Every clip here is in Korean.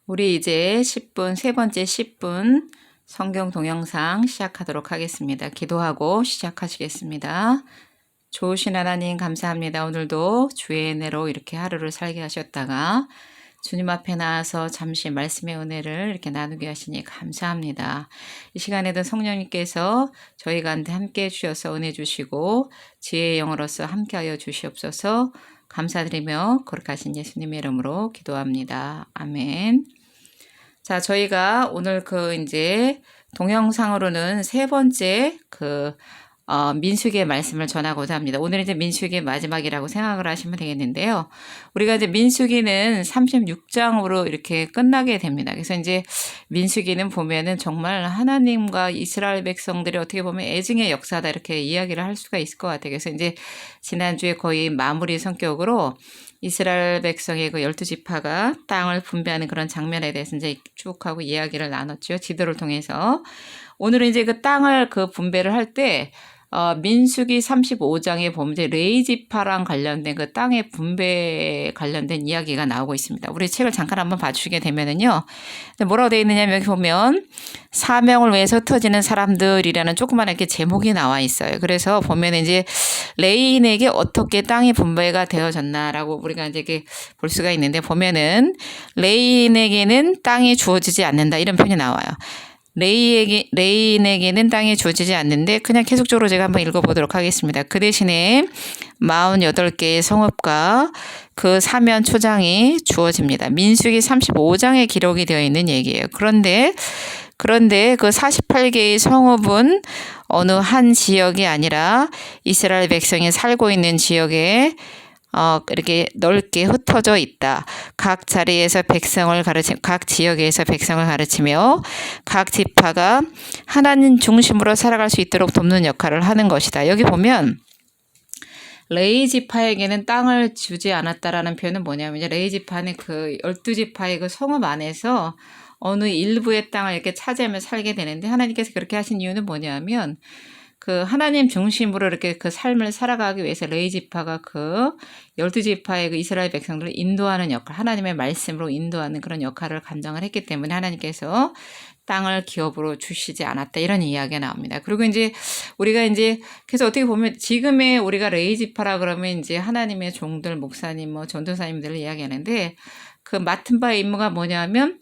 우리 이제 10분, 세 번째 10분 성경 동영상 시작하도록 하겠습니다. 기도하고 시작하시겠습니다. 좋으신 하나님 감사합니다. 오늘도 주의 은혜로 이렇게 하루를 살게 하셨다가 주님 앞에 나와서 잠시 말씀의 은혜를 이렇게 나누게 하시니 감사합니다. 이 시간에도 성령님께서 저희 가운데 함께 해주셔서 은혜 주시고 지혜의 영으로서 함께하여 주시옵소서. 감사드리며 거룩하신 예수님의 이름으로 기도합니다. 아멘. 자, 저희가 오늘 이제 동영상으로는 세 번째 민수기의 말씀을 전하고자 합니다. 오늘 이제 민수기의 마지막이라고 생각을 하시면 되겠는데요. 우리가 이제 민수기는 36장으로 이렇게 끝나게 됩니다. 그래서 이제 민수기는 보면은 정말 하나님과 이스라엘 백성들이 어떻게 보면 애증의 역사다 이렇게 이야기를 할 수가 있을 것 같아요. 그래서 이제 지난주에 거의 마무리 성격으로 이스라엘 백성의 그 12지파가 땅을 분배하는 그런 장면에 대해서 이제 쭉 하고 이야기를 나눴죠. 지도를 통해서. 오늘은 이제 그 땅을 분배를 할 때 민수기 35장에 보면 이제 레이지파랑 관련된 그 땅의 분배 관련된 이야기가 나오고 있습니다. 우리 책을 잠깐 한번 봐주시게 되면은요. 뭐라고 되어 있느냐면 여기 보면 사명을 위해서 흩어지는 사람들이라는 조그만 이렇게 제목이 나와 있어요. 그래서 보면 이제 레인에게 어떻게 땅이 분배가 되어졌나라고 우리가 이제 이렇게 볼 수가 있는데 보면은 레인에게는 땅이 주어지지 않는다 이런 표현이 나와요. 레인에게는 땅이 주어지지 않는데 그냥 계속적으로 제가 한번 읽어보도록 하겠습니다. 그 대신에 48개의 성읍과 그 사면 초장이 주어집니다. 민수기 35장에 기록이 되어 있는 얘기예요. 그런데 그 48개의 성읍은 어느 한 지역이 아니라 이스라엘 백성이 살고 있는 지역에 이렇게 넓게 흩어져 있다. 각 자리에서 각 지역에서 백성을 가르치며 각 지파가 하나님 중심으로 살아갈 수 있도록 돕는 역할을 하는 것이다. 여기 보면 레이 지파에게는 땅을 주지 않았다라는 표현은 뭐냐면 레이 지파는 그 12지파의 그 성읍 안에서 어느 일부의 땅을 이렇게 차지하며 살게 되는데 하나님께서 그렇게 하신 이유는 뭐냐면 그 하나님 중심으로 이렇게 그 삶을 살아가기 위해서 레이 지파가 그 12지파의 그 이스라엘 백성들을 인도하는 역할, 하나님의 말씀으로 인도하는 그런 역할을 감당을 했기 때문에 하나님께서 땅을 기업으로 주시지 않았다 이런 이야기가 나옵니다. 그리고 이제 우리가 이제 그래서 어떻게 보면 지금의 우리가 레이 지파라 그러면 이제 하나님의 종들, 목사님, 전도사님들을 이야기하는데 그 맡은 바의 임무가 뭐냐면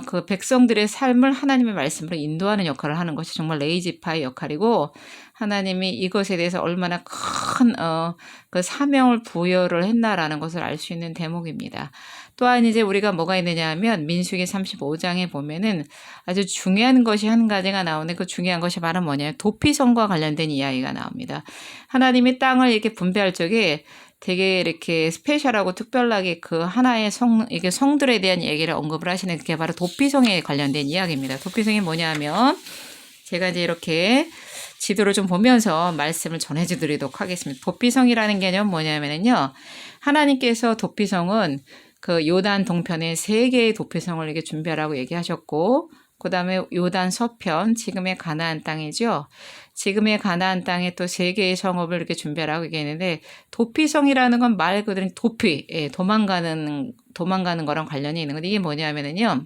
그 백성들의 삶을 하나님의 말씀으로 인도하는 역할을 하는 것이 정말 레이 지파의 역할이고 하나님이 이것에 대해서 얼마나 큰 그 사명을 부여를 했나라는 것을 알 수 있는 대목입니다. 또한 이제 우리가 뭐가 있느냐 하면 민수기 35장에 보면은 아주 중요한 것이 한 가지가 나오는데 그 중요한 것이 바로 뭐냐면 도피성과 관련된 이야기가 나옵니다. 하나님이 땅을 이렇게 분배할 적에 되게 이렇게 스페셜하고 특별하게 그 하나의 이게 성들에 대한 얘기를 언급을 하시는 그게 바로 도피성에 관련된 이야기입니다. 도피성이 뭐냐면 제가 이제 이렇게 지도를 좀 보면서 말씀을 전해드리도록 하겠습니다. 도피성이라는 개념은 뭐냐면요. 하나님께서 도피성은 그 요단 동편에 3개의 도피성을 이렇게 준비하라고 얘기하셨고 그 다음에 요단 서편, 지금의 가나안 땅이죠. 지금의 가나안 땅에 또 3개의 성읍을 이렇게 준비하라고 얘기했는데 도피성이라는 건 말 그대로 도피, 도망가는 거랑 관련이 있는 건데 이게 뭐냐면요.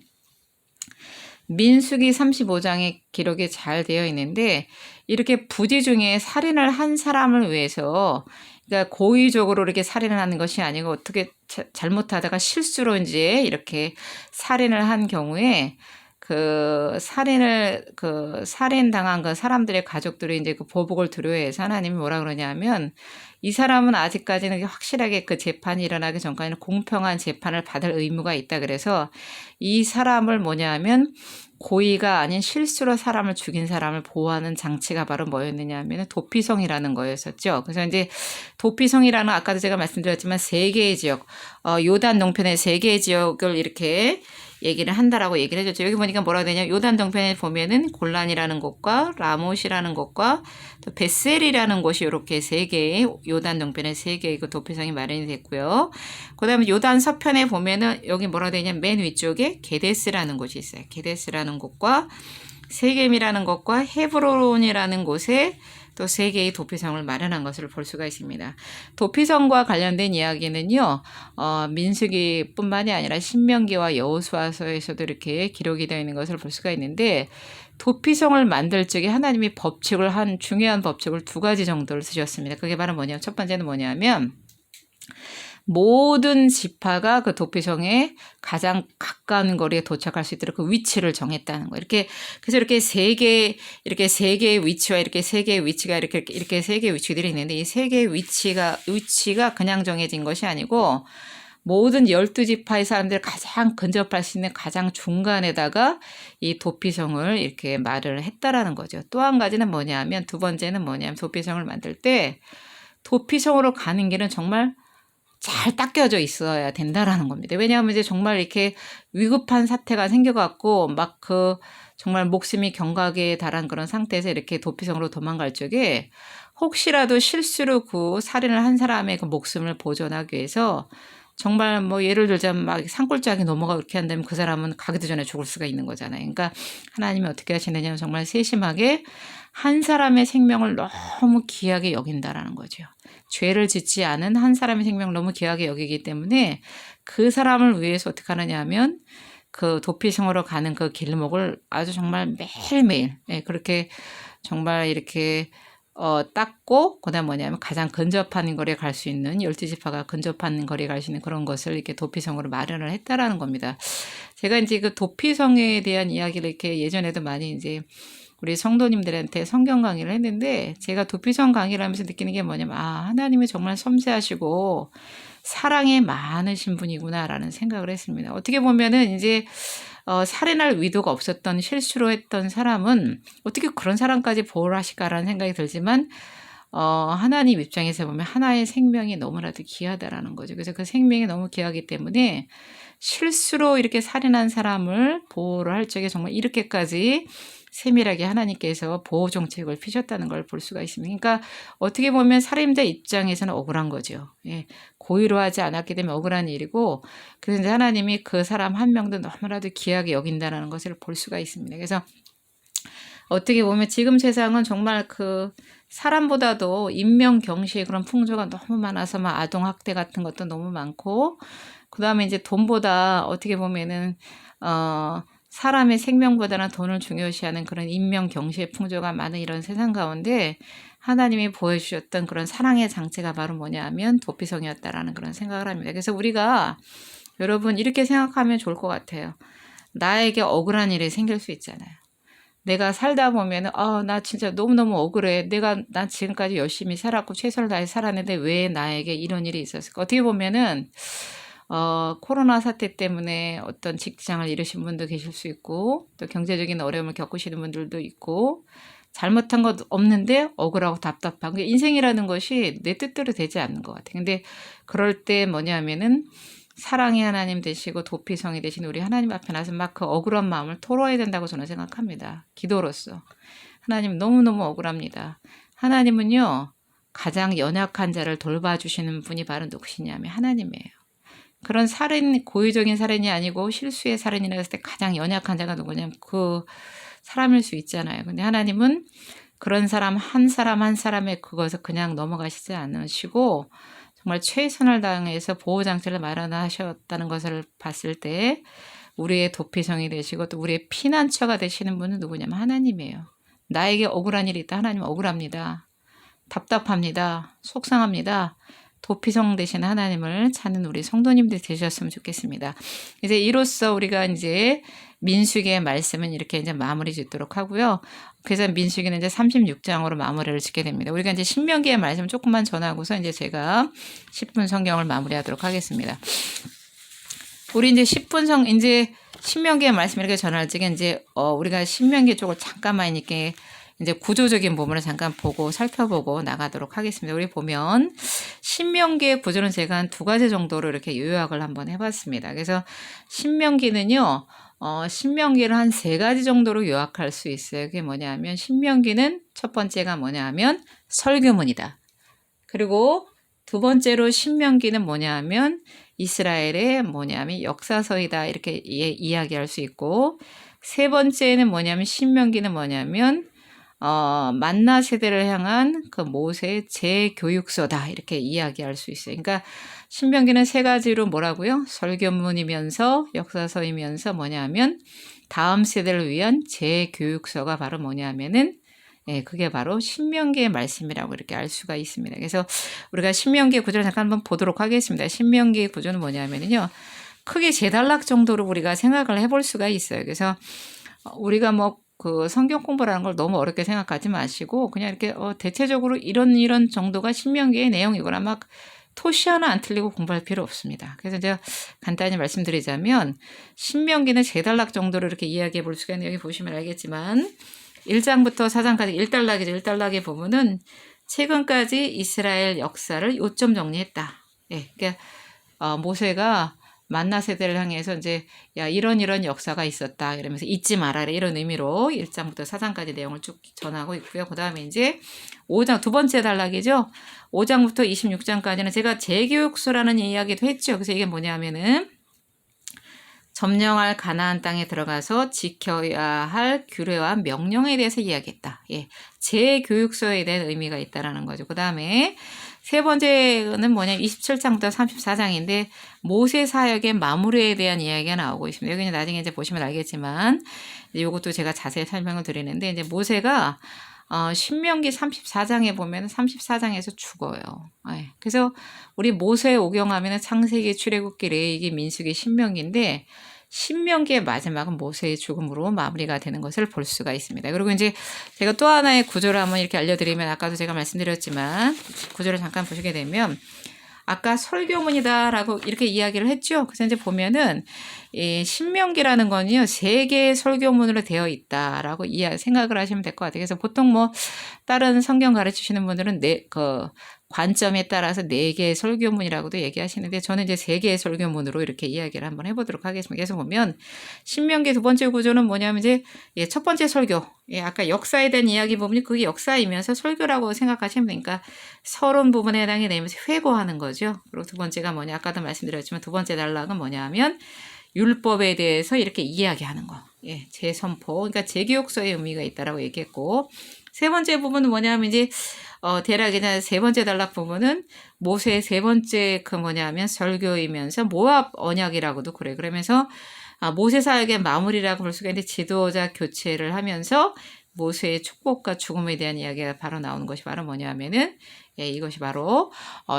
민수기 35장에 기록이 잘 되어 있는데 이렇게 부지 중에 살인을 한 사람을 위해서 그러니까 고의적으로 이렇게 살인을 하는 것이 아니고 어떻게 잘못하다가 실수로 이제 이렇게 살인을 한 경우에 살인당한 그 사람들의 가족들이 이제 그 보복을 두려워해서 하나님이 뭐라 그러냐면 이 사람은 아직까지는 확실하게 그 재판이 일어나기 전까지는 공평한 재판을 받을 의무가 있다. 그래서 이 사람을 뭐냐면 고의가 아닌 실수로 사람을 죽인 사람을 보호하는 장치가 바로 뭐였느냐 하면 도피성이라는 거였었죠. 그래서 이제 도피성이라는 아까도 제가 말씀드렸지만 3개의 지역, 요단 동편의 3개의 지역을 이렇게 얘기를 한다라고 얘기를 해줬죠. 여기 보니까 뭐라고 되냐 요단 동편에 보면은 골란이라는 곳과 라못이라는 곳과 또 베셀이라는 곳이 이렇게 3개의 요단 동편에 3개의 그 도피성이 마련이 됐고요. 그 다음에 요단 서편에 보면은 여기 뭐라고 되냐 맨 위쪽에 게데스라는 곳이 있어요. 게데스라는 곳과 세겜이라는 곳과 헤브론이라는 곳에 또 세 개의 도피성을 마련한 것을 볼 수가 있습니다. 도피성과 관련된 이야기는요, 민수기뿐만이 아니라 신명기와 여호수아서에서도 이렇게 기록이 되어 있는 것을 볼 수가 있는데, 도피성을 만들 적에 하나님이 한 중요한 법칙을 두 가지 정도를 쓰셨습니다. 그게 바로 뭐냐면, 첫 번째는 뭐냐면 모든 지파가 그 도피성에 가장 가까운 거리에 도착할 수 있도록 그 위치를 정했다는 거예요. 그래서 이렇게 세 개의 위치와 이렇게 세 개의 위치가 이렇게 세 개의 위치들이 있는데, 이 세 개의 위치가 그냥 정해진 것이 아니고, 모든 12지파의 사람들 가장 근접할 수 있는 가장 중간에다가 이 도피성을 이렇게 말을 했다라는 거죠. 또 한 가지는 뭐냐면, 두 번째는 뭐냐면, 도피성을 만들 때 도피성으로 가는 길은 정말 잘 닦여져 있어야 된다라는 겁니다. 왜냐하면 이제 정말 이렇게 위급한 사태가 생겨갖고 막 정말 목숨이 경각에 달한 그런 상태에서 이렇게 도피성으로 도망갈 적에 혹시라도 실수로 그 살인을 한 사람의 그 목숨을 보존하기 위해서 정말 뭐 예를 들자면 막 산골짜기 넘어가고 이렇게 한다면 그 사람은 가기도 전에 죽을 수가 있는 거잖아요. 그러니까 하나님이 어떻게 하시느냐면 정말 세심하게 한 사람의 생명을 너무 귀하게 여긴다라는 거죠. 죄를 짓지 않은 한 사람의 생명을 너무 귀하게 여기기 때문에 그 사람을 위해서 어떻게 하느냐 하면 그 도피성으로 가는 그 길목을 아주 정말 매일매일 그렇게 정말 이렇게 닦고, 그다음 뭐냐면 가장 근접한 거리에 갈 수 있는 12지파가 근접한 거리에 갈 수 있는 그런 것을 이렇게 도피성으로 마련을 했다라는 겁니다. 제가 이제 그 도피성에 대한 이야기를 이렇게 예전에도 많이 이제 우리 성도님들한테 성경 강의를 했는데, 제가 도피성 강의를 하면서 느끼는 게 뭐냐면, 하나님이 정말 섬세하시고 사랑이 많으신 분이구나라는 생각을 했습니다. 어떻게 보면은 이제 살인할 의도가 없었던 실수로 했던 사람은 어떻게 그런 사람까지 보호를 하실까라는 생각이 들지만, 하나님 입장에서 보면 하나의 생명이 너무나도 귀하다라는 거죠. 그래서 그 생명이 너무 귀하기 때문에 실수로 이렇게 살인한 사람을 보호를 할 적에 정말 이렇게까지 세밀하게 하나님께서 보호 정책을 피셨다는 걸 볼 수가 있습니다. 그러니까 어떻게 보면 살인자 입장에서는 억울한 거죠. 고의로 하지 않았기 때문에 억울한 일이고, 그래서 이제 하나님이 그 사람 한 명도 너무나도 귀하게 여긴다는 것을 볼 수가 있습니다. 그래서 어떻게 보면 지금 세상은 정말 그 사람보다도 인명경시의 그런 풍조가 너무 많아서 막 아동학대 같은 것도 너무 많고, 그 다음에 이제 돈보다 어떻게 보면은 사람의 생명보다는 돈을 중요시하는 그런 인명경시의 풍조가 많은 이런 세상 가운데 하나님이 보여주셨던 그런 사랑의 장치가 바로 뭐냐 하면 도피성이었다라는 그런 생각을 합니다. 그래서 우리가 여러분 이렇게 생각하면 좋을 것 같아요. 나에게 억울한 일이 생길 수 있잖아요. 내가 살다 보면은 나 진짜 너무너무 억울해. 난 지금까지 열심히 살았고 최선을 다해 살았는데 왜 나에게 이런 일이 있었을까? 어떻게 보면은 코로나 사태 때문에 어떤 직장을 잃으신 분도 계실 수 있고, 또 경제적인 어려움을 겪으시는 분들도 있고, 잘못한 것 없는데 억울하고 답답한 게 인생이라는 것이 내 뜻대로 되지 않는 것 같아요. 근데 그럴 때 뭐냐면은 사랑의 하나님 되시고 도피성이 되신 우리 하나님 앞에 나서 막 그 억울한 마음을 토로해야 된다고 저는 생각합니다. 기도로서. 하나님 너무너무 억울합니다. 하나님은요, 가장 연약한 자를 돌봐주시는 분이 바로 누구시냐면 하나님이에요. 그런 고의적인 살인이 아니고 실수의 살인이라 했을 때 가장 연약한 자가 누구냐면 그 사람일 수 있잖아요. 근데 하나님은 그런 사람 한 사람의 그것을 그냥 넘어가시지 않으시고 정말 최선을 다해서 보호장치를 마련하셨다는 것을 봤을 때 우리의 도피성이 되시고 또 우리의 피난처가 되시는 분은 누구냐면 하나님이에요. 나에게 억울한 일이 있다. 하나님은 억울합니다. 답답합니다. 속상합니다. 도피성 되신 하나님을 찾는 우리 성도님들 되셨으면 좋겠습니다. 이제 이로써 우리가 이제 민수기의 말씀은 이렇게 이제 마무리 짓도록 하고요. 그래서 민수기는 이제 36장으로 마무리를 짓게 됩니다. 우리가 이제 신명기의 말씀 조금만 전하고서 이제 제가 10분 성경을 마무리하도록 하겠습니다. 우리 이제 이제 신명기의 말씀 이렇게 전할 적에 이제 우리가 신명기 쪽을 잠깐만 이렇게 이제 구조적인 부분을 잠깐 보고 살펴보고 나가도록 하겠습니다. 우리 보면 신명기의 구조는 제가 한 2가지 정도로 이렇게 요약을 한번 해봤습니다. 그래서 신명기는요, 신명기를 한 3가지 정도로 요약할 수 있어요. 그게 뭐냐면 신명기는 첫 번째가 뭐냐면 설교문이다. 그리고 두 번째로 신명기는 뭐냐면 이스라엘의 뭐냐면 역사서이다. 이렇게 이야기할 수 있고, 세 번째는 뭐냐면 신명기는 뭐냐면 만나 세대를 향한 그 모세의 재교육서다 이렇게 이야기할 수 있어요. 그러니까 신명기는 세 가지로 뭐라고요? 설교문이면서 역사서이면서 뭐냐면 다음 세대를 위한 재교육서가 바로 뭐냐면은 그게 바로 신명기의 말씀이라고 이렇게 알 수가 있습니다. 그래서 우리가 신명기의 구조를 잠깐 한번 보도록 하겠습니다. 신명기의 구조는 뭐냐면요. 크게 세 단락 정도로 우리가 생각을 해볼 수가 있어요. 그래서 우리가 뭐 그 성경 공부라는 걸 너무 어렵게 생각하지 마시고 그냥 이렇게 대체적으로 이런 정도가 신명기의 내용이거나 막 토시 하나 안 틀리고 공부할 필요 없습니다. 그래서 제가 간단히 말씀드리자면 신명기는 세 단락 정도로 이렇게 이야기해 볼 수가 있는데 여기 보시면 알겠지만 1장부터 4장까지 1단락이죠. 1단락의 부분은 최근까지 이스라엘 역사를 요점 정리했다. 그러니까 모세가 만나 세대를 향해서 이제 야 이런 역사가 있었다 이러면서 잊지 말아라 이런 의미로 1장부터 4장까지 내용을 쭉 전하고 있고요. 그 다음에 이제 5장 두 번째 단락이죠. 5장부터 26장까지는 제가 재교육서라는 이야기도 했죠. 그래서 이게 뭐냐면은 점령할 가나안 땅에 들어가서 지켜야 할 규례와 명령에 대해서 이야기했다. 재교육서에 대한 의미가 있다라는 거죠. 그 다음에 세 번째는 뭐냐면 27장부터 34장인데 모세 사역의 마무리에 대한 이야기가 나오고 있습니다. 여기는 나중에 이제 보시면 알겠지만 이것도 제가 자세히 설명을 드리는데 이제 모세가 신명기 34장에 보면 34장에서 죽어요. 그래서 우리 모세 오경하면 창세기, 출애굽기, 레위기, 민수기, 신명기인데 신명기의 마지막은 모세의 죽음으로 마무리가 되는 것을 볼 수가 있습니다. 그리고 이제 제가 또 하나의 구조를 한번 이렇게 알려드리면 아까도 제가 말씀드렸지만 구조를 잠깐 보시게 되면 아까 설교문이다라고 이렇게 이야기를 했죠. 그래서 이제 보면은 이 신명기라는 건요 3개의 설교문으로 되어 있다라고 생각을 하시면 될 것 같아요. 그래서 보통 뭐 다른 성경 가르치시는 분들은 그 관점에 따라서 4개의 설교문이라고도 얘기하시는데 저는 이제 3개의 설교문으로 이렇게 이야기를 한번 해보도록 하겠습니다. 그래서 보면 신명기 두 번째 구조는 뭐냐면 이제 첫 번째 설교, 아까 역사에 대한 이야기 부분이 그게 역사이면서 설교라고 생각하시면 되니까 서론 부분에 해당이 되면서 회고하는 거죠. 그리고 두 번째가 뭐냐 아까도 말씀드렸지만 두 번째 단락은 뭐냐면 율법에 대해서 이렇게 이야기하는 거, 재선포, 그러니까 재교육서의 의미가 있다라고 얘기했고 세 번째 부분은 뭐냐면 이제 대략이나 세 번째 단락 부분은 모세의 세 번째 그 뭐냐면 설교이면서 모압 언약이라고도 그래. 그러면서 모세 사역의 마무리라고 볼 수가 있는데 지도자 교체를 하면서 모세의 축복과 죽음에 대한 이야기가 바로 나오는 것이 바로 뭐냐면은 이것이 바로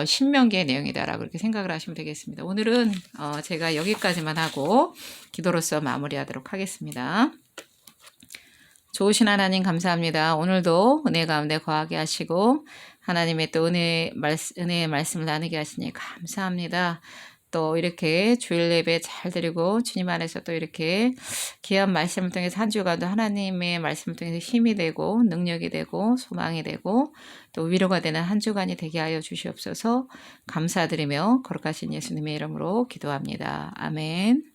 신명기의 내용이다라고 이렇게 생각을 하시면 되겠습니다. 오늘은 제가 여기까지만 하고 기도로서 마무리하도록 하겠습니다. 좋으신 하나님 감사합니다. 오늘도 은혜 가운데 거하게 하시고 하나님의 또 은혜의 말씀을 나누게 하시니 감사합니다. 또 이렇게 주일 예배 잘 드리고 주님 안에서 또 이렇게 귀한 말씀을 통해서 한 주간도 하나님의 말씀을 통해서 힘이 되고 능력이 되고 소망이 되고 또 위로가 되는 한 주간이 되게 하여 주시옵소서. 감사드리며 거룩하신 예수님의 이름으로 기도합니다. 아멘.